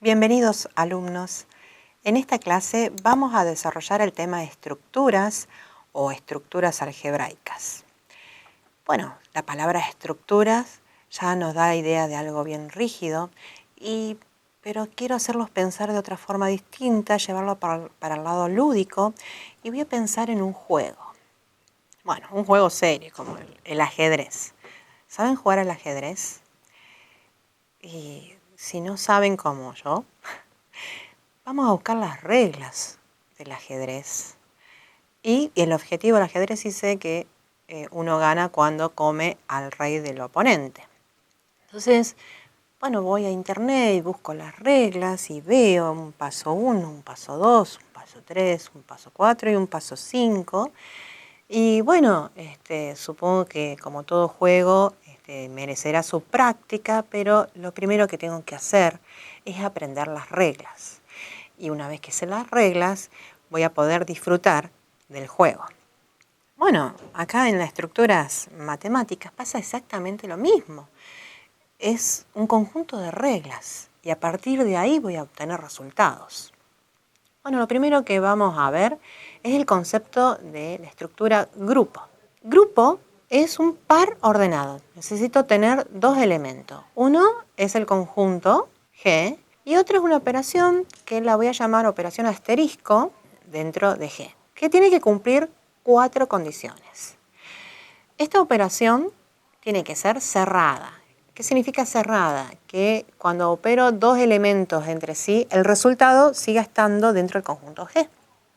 Bienvenidos, alumnos. En esta clase vamos a desarrollar el tema de estructuras o estructuras algebraicas. Bueno, la palabra estructuras ya nos da idea de algo bien rígido, pero quiero hacerlos pensar de otra forma distinta, llevarlo para el lado lúdico, y voy a pensar en un juego. Bueno, un juego serio como el ajedrez. ¿Saben jugar al ajedrez? Y si no saben como yo, vamos a buscar las reglas del ajedrez. Y el objetivo del ajedrez dice que uno gana cuando come al rey del oponente. Entonces, bueno, voy a internet y busco las reglas y veo un paso 1, un paso 2, un paso 3, un paso 4 y un paso 5. Y bueno, supongo que como todo juego merecerá su práctica, pero lo primero que tengo que hacer es aprender las reglas. Y una vez que sé las reglas, voy a poder disfrutar del juego. Bueno, acá en las estructuras matemáticas pasa exactamente lo mismo. Es un conjunto de reglas y a partir de ahí voy a obtener resultados. Bueno, lo primero que vamos a ver es el concepto de la estructura grupo. Grupo es un par ordenado. Necesito tener dos elementos. Uno es el conjunto G y otro es una operación que la voy a llamar operación asterisco dentro de G, que tiene que cumplir 4 condiciones. Esta operación tiene que ser cerrada. ¿Qué significa cerrada? Que cuando opero dos elementos entre sí, el resultado siga estando dentro del conjunto G.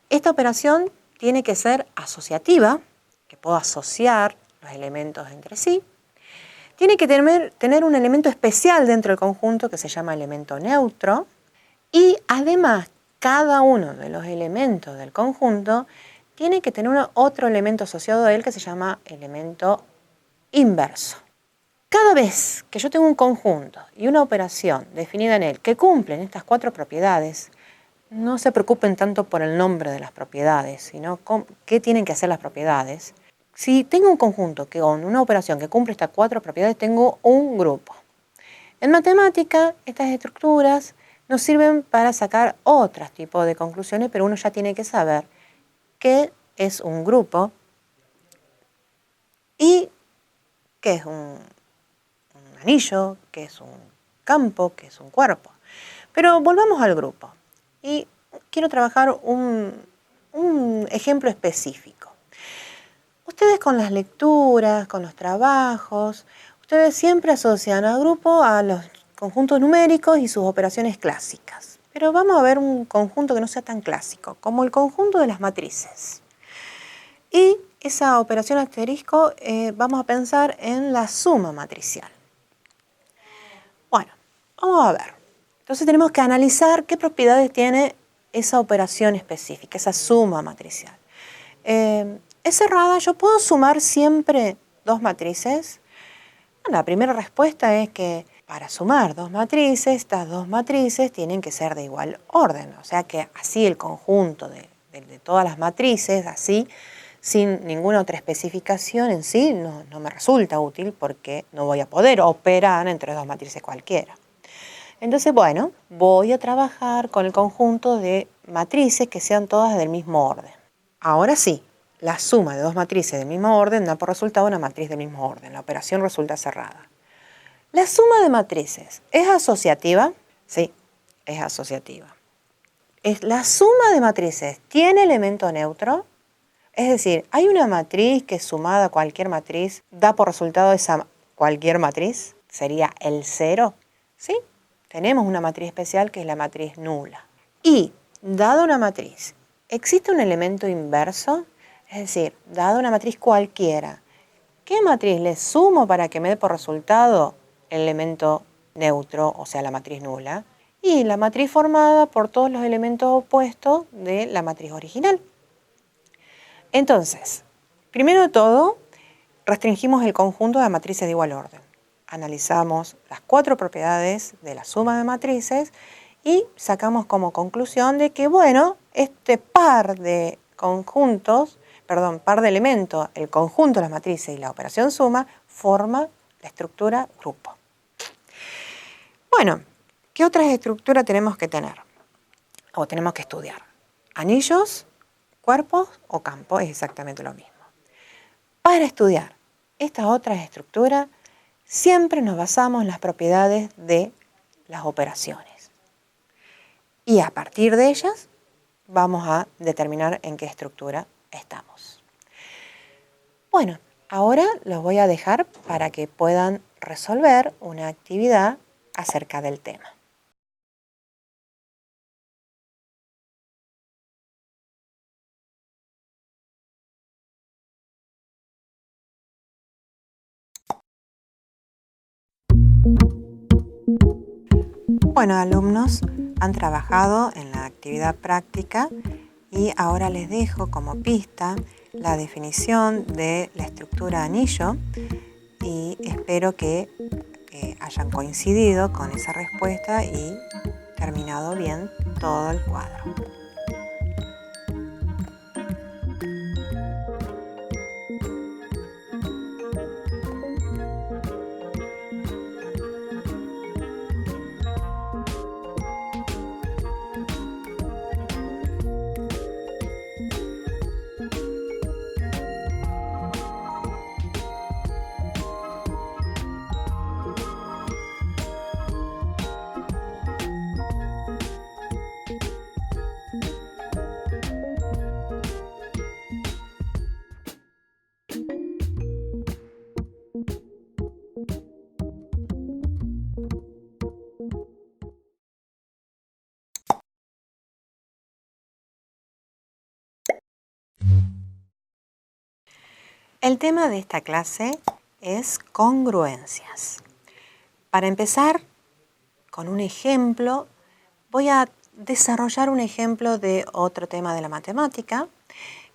Esta operación tiene que ser asociativa, que puedo asociar los elementos entre sí. Tiene que tener un elemento especial dentro del conjunto que se llama elemento neutro. Y además, cada uno de los elementos del conjunto tiene que tener otro elemento asociado a él que se llama elemento inverso. Cada vez que yo tengo un conjunto y una operación definida en él que cumplen estas 4 propiedades, no se preocupen tanto por el nombre de las propiedades, sino qué tienen que hacer las propiedades. Si tengo un conjunto con una operación que cumple estas 4 propiedades, tengo un grupo. En matemática, estas estructuras nos sirven para sacar otros tipos de conclusiones, pero uno ya tiene que saber qué es un grupo y qué es un anillo, qué es un campo, qué es un cuerpo. Pero volvamos al grupo y quiero trabajar un ejemplo específico. Ustedes con las lecturas, con los trabajos, ustedes siempre asocian al grupo a los conjuntos numéricos y sus operaciones clásicas. Pero vamos a ver un conjunto que no sea tan clásico, como el conjunto de las matrices. Y esa operación asterisco vamos a pensar en la suma matricial. Bueno, vamos a ver. Entonces tenemos que analizar qué propiedades tiene esa operación específica, esa suma matricial. ¿Es cerrada? ¿Yo puedo sumar siempre dos matrices? Bueno, la primera respuesta es que para sumar dos matrices, estas dos matrices tienen que ser de igual orden. O sea que así el conjunto de todas las matrices, así, sin ninguna otra especificación en sí, no me resulta útil porque no voy a poder operar entre dos matrices cualquiera. Entonces, bueno, voy a trabajar con el conjunto de matrices que sean todas del mismo orden. Ahora sí, la suma de dos matrices del mismo orden da por resultado una matriz del mismo orden. La operación resulta cerrada. ¿La suma de matrices es asociativa? Sí, es asociativa. ¿La suma de matrices tiene elemento neutro? Es decir, ¿hay una matriz que sumada a cualquier matriz da por resultado esa cualquier matriz? ¿Sería el 0? ¿Sí? Tenemos una matriz especial que es la matriz nula. Y, dada una matriz, ¿existe un elemento inverso? Es decir, dada una matriz cualquiera, ¿qué matriz le sumo para que me dé por resultado el elemento neutro, o sea, la matriz nula? Y la matriz formada por todos los elementos opuestos de la matriz original. Entonces, primero de todo, restringimos el conjunto de matrices de igual orden. Analizamos las 4 propiedades de la suma de matrices y sacamos como conclusión de que, bueno, este par de elementos, el conjunto de las matrices y la operación suma, forma la estructura grupo. Bueno, ¿Qué otras estructuras tenemos que tener o tenemos que estudiar? Anillos, cuerpos o campos, es exactamente lo mismo. Para estudiar estas otras estructuras, siempre nos basamos en las propiedades de las operaciones. Y a partir de ellas, vamos a determinar en qué estructura estamos. Bueno, ahora los voy a dejar para que puedan resolver una actividad acerca del tema. Bueno, alumnos, han trabajado en la actividad práctica y ahora les dejo como pista la definición de la estructura anillo y espero que hayan coincidido con esa respuesta y terminado bien todo el cuadro. El tema de esta clase es congruencias. Para empezar con un ejemplo, voy a desarrollar un ejemplo de otro tema de la matemática,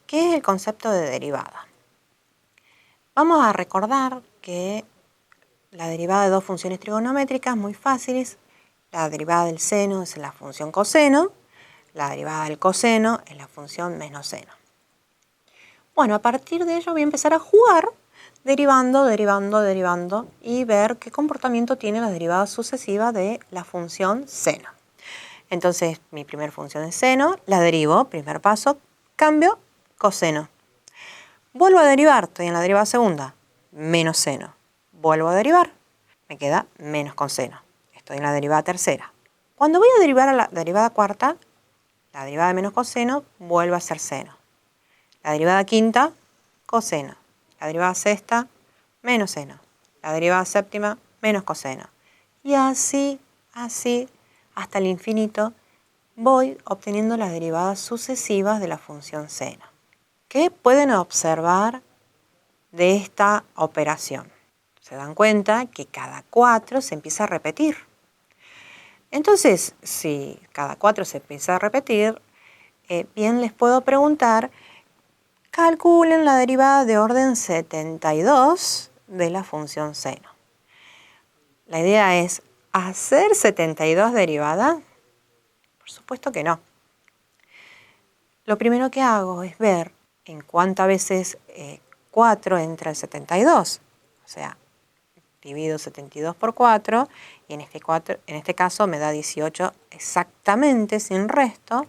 que es el concepto de derivada. Vamos a recordar que la derivada de dos funciones trigonométricas muy fáciles, la derivada del seno es la función coseno, la derivada del coseno es la función menos seno. Bueno, a partir de ello voy a empezar a jugar derivando y ver qué comportamiento tiene la derivada sucesiva de la función seno. Entonces, mi primera función es seno, la derivo, primer paso, cambio, coseno. Vuelvo a derivar, estoy en la derivada segunda, menos seno. Vuelvo a derivar, me queda menos coseno. Estoy en la derivada tercera. Cuando voy a derivar a la derivada cuarta, la derivada de menos coseno vuelve a ser seno. La derivada quinta, coseno. La derivada sexta, menos seno. La derivada séptima, menos coseno. Y así, hasta el infinito, voy obteniendo las derivadas sucesivas de la función seno. ¿Qué pueden observar de esta operación? Se dan cuenta que cada 4 se empieza a repetir. Entonces, si cada 4 se empieza a repetir, bien les puedo preguntar, calculen la derivada de orden 72 de la función seno. La idea es, ¿hacer 72 derivadas? Por supuesto que no. Lo primero que hago es ver en cuántas veces 4 entra el 72. O sea, divido 72 por 4 y en este caso me da 18 exactamente sin resto.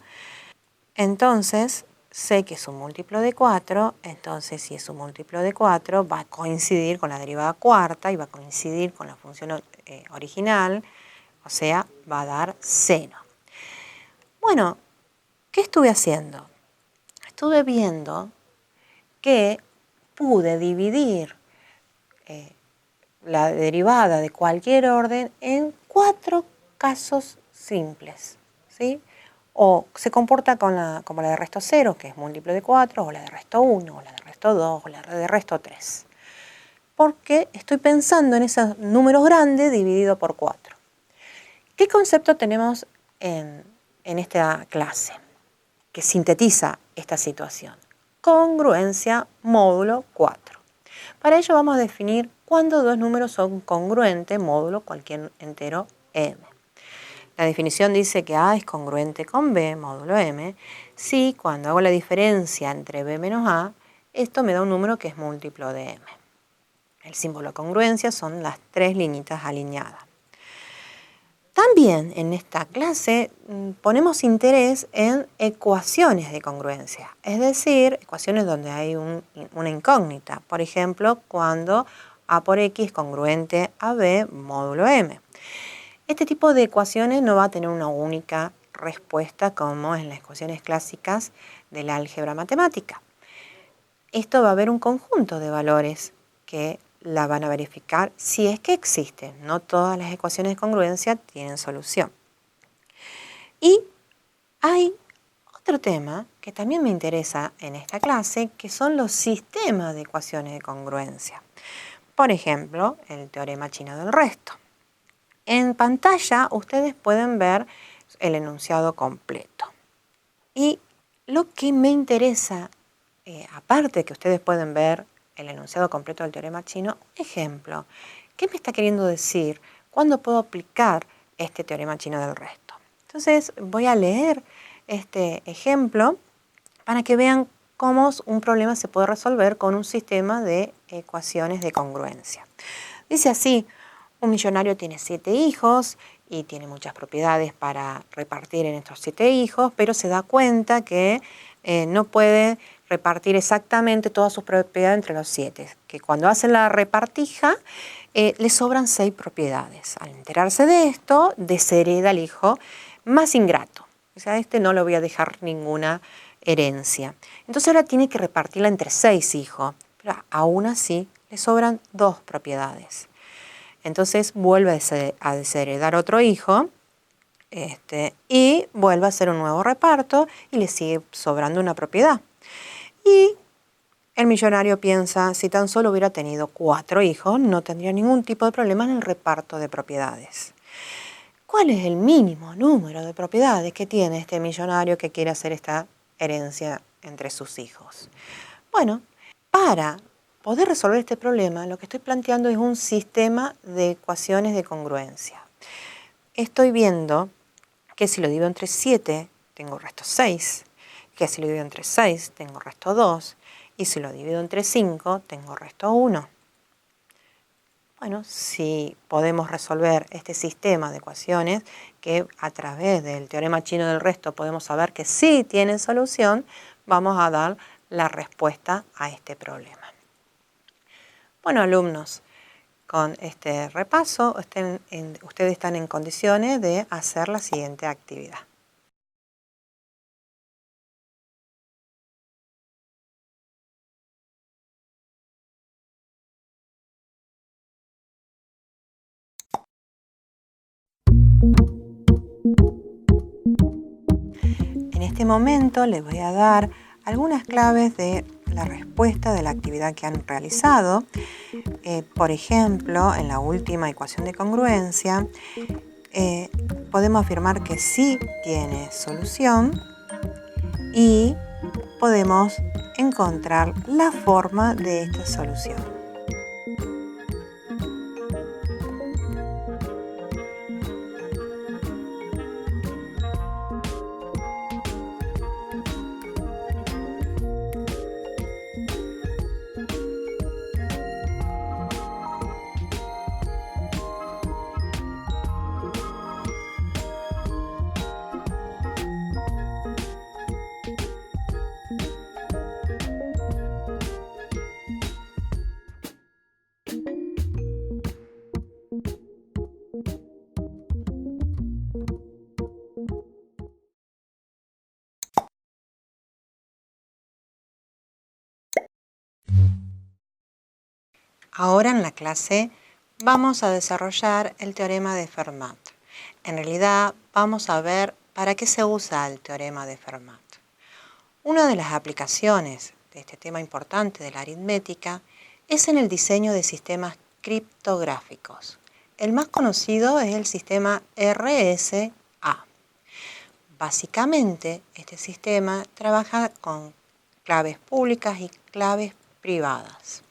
Entonces, sé que es un múltiplo de 4, entonces si es un múltiplo de 4 va a coincidir con la derivada cuarta y va a coincidir con la función original, o sea, va a dar seno. Bueno, ¿qué estuve haciendo? Estuve viendo que pude dividir la derivada de cualquier orden en 4 casos simples, ¿sí? O se comporta como la de resto 0, que es múltiplo de 4, o la de resto 1, o la de resto 2, o la de resto 3. Porque estoy pensando en esos números grandes dividido por 4. ¿Qué concepto tenemos en esta clase que sintetiza esta situación? Congruencia módulo 4. Para ello vamos a definir cuándo dos números son congruentes módulo cualquier entero m. La definición dice que A es congruente con B, módulo M, si cuando hago la diferencia entre B menos A, esto me da un número que es múltiplo de M. El símbolo de congruencia son las 3 liñitas alineadas. También en esta clase ponemos interés en ecuaciones de congruencia, es decir, ecuaciones donde hay una incógnita. Por ejemplo, cuando A por X es congruente a B módulo M. Este tipo de ecuaciones no va a tener una única respuesta como en las ecuaciones clásicas del álgebra matemática. Esto va a haber un conjunto de valores que la van a verificar si es que existen. No todas las ecuaciones de congruencia tienen solución. Y hay otro tema que también me interesa en esta clase, que son los sistemas de ecuaciones de congruencia. Por ejemplo, el teorema chino del resto. En pantalla ustedes pueden ver el enunciado completo. Y lo que me interesa, aparte de que ustedes pueden ver el enunciado completo del teorema chino, ejemplo, ¿qué me está queriendo decir? ¿Cuándo puedo aplicar este teorema chino del resto? Entonces voy a leer este ejemplo para que vean cómo un problema se puede resolver con un sistema de ecuaciones de congruencia. Dice así: un millonario tiene 7 hijos y tiene muchas propiedades para repartir en estos 7 hijos, pero se da cuenta que no puede repartir exactamente todas sus propiedades entre los 7, que cuando hace la repartija le sobran 6 propiedades. Al enterarse de esto, deshereda al hijo más ingrato. O sea, a este no le voy a dejar ninguna herencia. Entonces ahora tiene que repartirla entre 6 hijos, pero aún así le sobran 2 propiedades. Entonces vuelve a desheredar otro hijo y vuelve a hacer un nuevo reparto y le sigue sobrando una propiedad. Y el millonario piensa, si tan solo hubiera tenido 4 hijos, no tendría ningún tipo de problema en el reparto de propiedades. ¿Cuál es el mínimo número de propiedades que tiene este millonario que quiere hacer esta herencia entre sus hijos? Bueno, para poder resolver este problema, lo que estoy planteando es un sistema de ecuaciones de congruencia. Estoy viendo que si lo divido entre 7, tengo resto 6, que si lo divido entre 6, tengo resto 2, y si lo divido entre 5, tengo resto 1. Bueno, si podemos resolver este sistema de ecuaciones, que a través del teorema chino del resto podemos saber que sí tienen solución, vamos a dar la respuesta a este problema. Bueno, alumnos, con este repaso ustedes están en condiciones de hacer la siguiente actividad. En este momento les voy a dar algunas claves de la respuesta de la actividad que han realizado. Por ejemplo, en la última ecuación de congruencia, podemos afirmar que sí tiene solución y podemos encontrar la forma de esta solución. Ahora en la clase vamos a desarrollar el teorema de Fermat. En realidad vamos a ver para qué se usa el teorema de Fermat. Una de las aplicaciones de este tema importante de la aritmética es en el diseño de sistemas criptográficos. El más conocido es el sistema RSA. Básicamente, este sistema trabaja con claves públicas y claves privadas.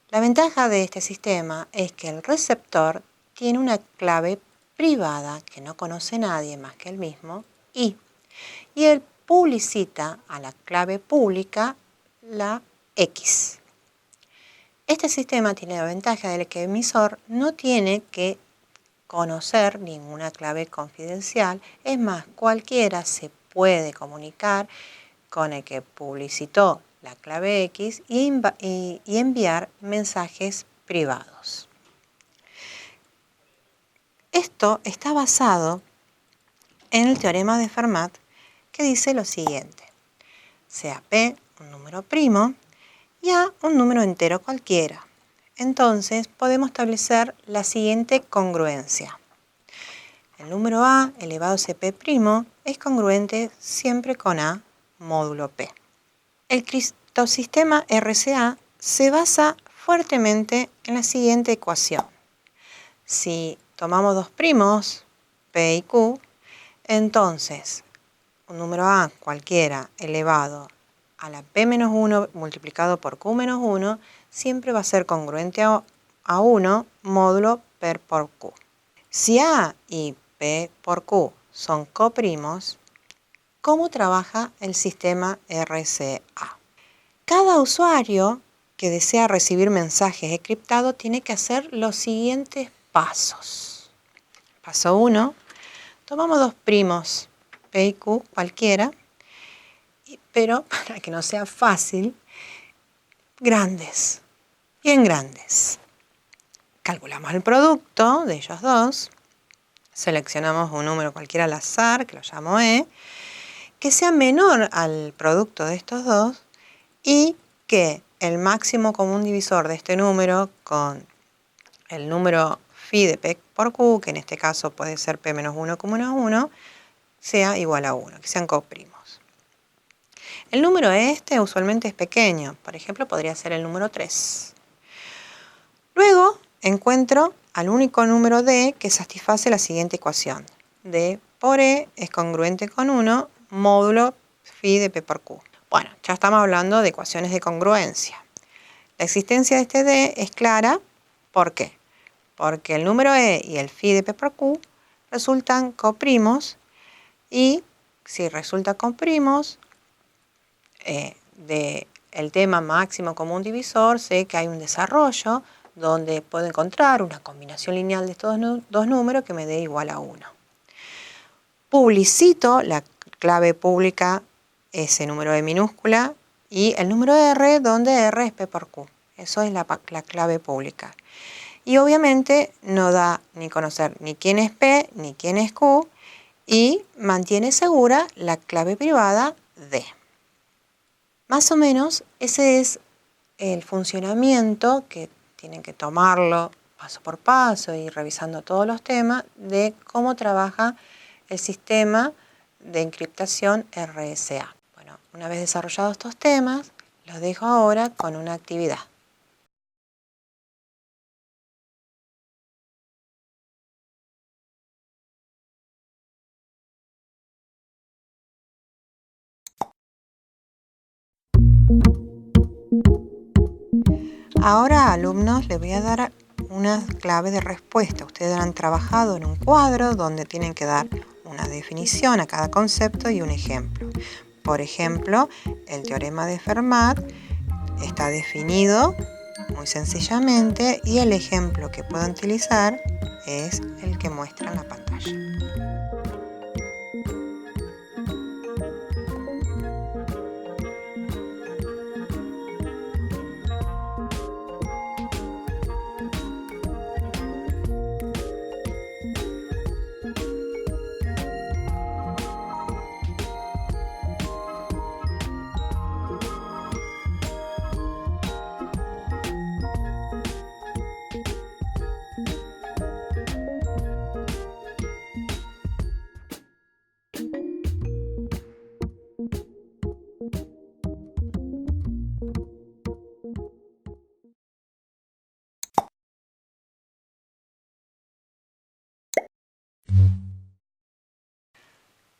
La ventaja de este sistema es que el receptor tiene una clave privada que no conoce nadie más que él mismo y él publicita a la clave pública la X. Este sistema tiene la ventaja de que el emisor no tiene que conocer ninguna clave confidencial. Es más, cualquiera se puede comunicar con el que publicitó la clave X y enviar mensajes privados. Esto está basado en el teorema de Fermat, que dice lo siguiente: sea P un número primo y A un número entero cualquiera. Entonces podemos establecer la siguiente congruencia. El número A elevado a CP' es congruente siempre con A módulo P. El criptosistema RCA se basa fuertemente en la siguiente ecuación. Si tomamos dos primos, P y Q, entonces un número A cualquiera elevado a la P-1 multiplicado por Q-1 siempre va a ser congruente a 1 módulo P por Q. Si A y P por Q son coprimos, ¿cómo trabaja el sistema RCA? Cada usuario que desea recibir mensajes encriptados tiene que hacer los siguientes pasos. Paso 1. Tomamos dos primos, P y Q cualquiera, pero para que no sea fácil, grandes, bien grandes. Calculamos el producto de ellos dos, seleccionamos un número cualquiera al azar, que lo llamo E, que sea menor al producto de estos dos y que el máximo común divisor de este número con el número phi de P por Q, que en este caso puede ser P-1, Q-1, sea igual a 1, que sean coprimos. El número este usualmente es pequeño, por ejemplo podría ser el número 3. Luego encuentro al único número D que satisface la siguiente ecuación. D por E es congruente con 1 módulo phi de P por Q. Bueno, ya estamos hablando de ecuaciones de congruencia. La existencia de este D es clara. ¿Por qué? Porque el número E y el phi de P por Q resultan coprimos y si resulta coprimos del tema máximo común divisor, sé que hay un desarrollo donde puedo encontrar una combinación lineal de estos dos números que me dé igual a 1. Publicito la clave pública, ese número de minúscula, y el número R, donde R es P por Q. Eso es la clave pública. Y obviamente no da ni conocer ni quién es P ni quién es Q y mantiene segura la clave privada D. Más o menos ese es el funcionamiento que tienen que tomarlo paso por paso y revisando todos los temas de cómo trabaja el sistema de encriptación RSA. Bueno, una vez desarrollados estos temas, los dejo ahora con una actividad. Ahora, alumnos, les voy a dar una clave de respuesta. Ustedes han trabajado en un cuadro donde tienen que dar una definición a cada concepto y un ejemplo. Por ejemplo, el teorema de Fermat está definido muy sencillamente y el ejemplo que puedo utilizar es el que muestra en la pantalla.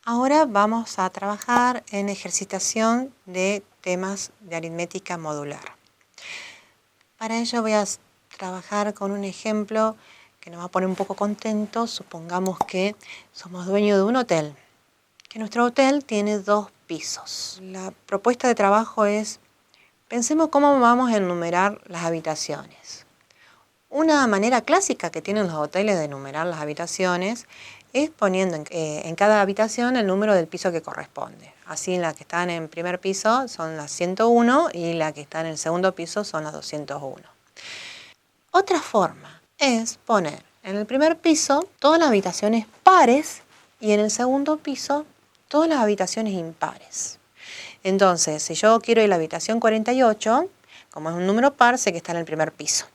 Ahora vamos a trabajar en ejercitación de temas de aritmética modular. Para ello voy a trabajar con un ejemplo que nos va a poner un poco contentos. Supongamos que somos dueños de un hotel, que nuestro hotel tiene 2 pisos. La propuesta de trabajo es, pensemos cómo vamos a enumerar las habitaciones. Una manera clásica que tienen los hoteles de numerar las habitaciones es poniendo en cada habitación el número del piso que corresponde. Así la que están en primer piso son las 101 y la que está en el segundo piso son las 201. Otra forma es poner en el primer piso todas las habitaciones pares y en el segundo piso todas las habitaciones impares. Entonces, si yo quiero ir a la habitación 48, como es un número par, sé que está en el primer piso.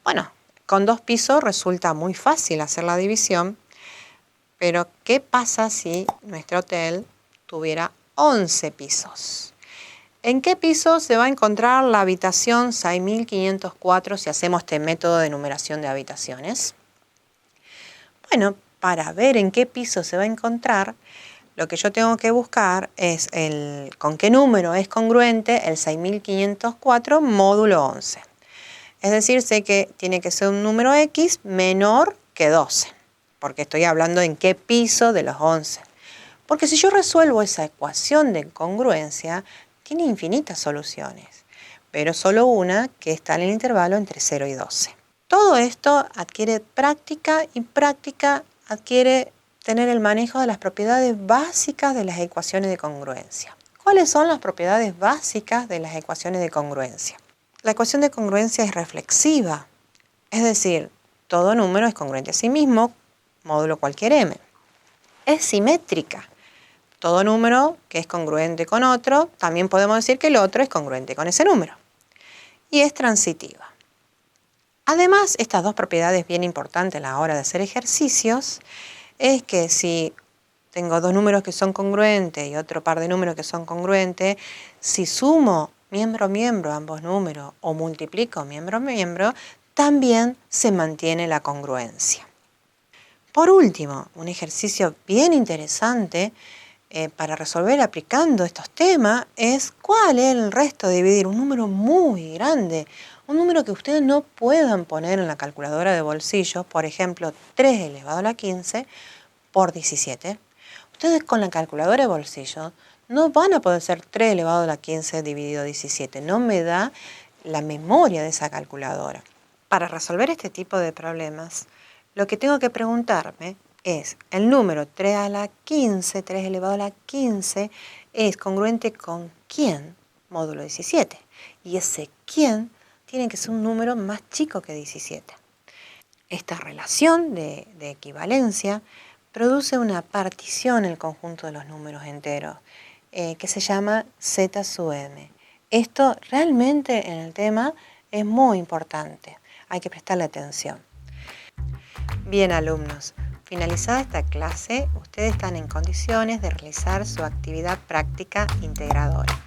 Bueno, con 2 pisos resulta muy fácil hacer la división, pero ¿qué pasa si nuestro hotel tuviera 11 pisos? ¿En qué piso se va a encontrar la habitación 6504 si hacemos este método de numeración de habitaciones? Bueno, para ver en qué piso se va a encontrar, lo que yo tengo que buscar es con qué número es congruente el 6504 módulo 11. Es decir, sé que tiene que ser un número X menor que 12, porque estoy hablando en qué piso de los 11. Porque si yo resuelvo esa ecuación de congruencia, tiene infinitas soluciones, pero solo una que está en el intervalo entre 0 y 12. Todo esto adquiere práctica y práctica adquiere tener el manejo de las propiedades básicas de las ecuaciones de congruencia. ¿Cuáles son las propiedades básicas de las ecuaciones de congruencia? La ecuación de congruencia es reflexiva, es decir, todo número es congruente a sí mismo, módulo cualquier m. Es simétrica. Todo número que es congruente con otro, también podemos decir que el otro es congruente con ese número. Y es transitiva. Además, estas dos propiedades bien importantes a la hora de hacer ejercicios es que si tengo dos números que son congruentes y otro par de números que son congruentes, si sumo miembro-miembro ambos números o multiplico miembro-miembro, también se mantiene la congruencia. Por último, un ejercicio bien interesante para resolver aplicando estos temas es cuál es el resto de dividir un número muy grande, un número que ustedes no puedan poner en la calculadora de bolsillo, por ejemplo 3 elevado a la 15 por 17. Ustedes con la calculadora de bolsillo no van a poder hacer 3 elevado a la 15 dividido 17. No me da la memoria de esa calculadora. Para resolver este tipo de problemas, lo que tengo que preguntarme es, ¿el número 3 a la 15, 3 elevado a la 15, es congruente con quién? Módulo 17. Y ese quién tiene que ser un número más chico que 17. Esta relación de equivalencia produce una partición en el conjunto de los números enteros, que se llama z sub m. Esto realmente en el tema es muy importante, hay que prestarle atención. Bien, alumnos, finalizada esta clase, ustedes están en condiciones de realizar su actividad práctica integradora.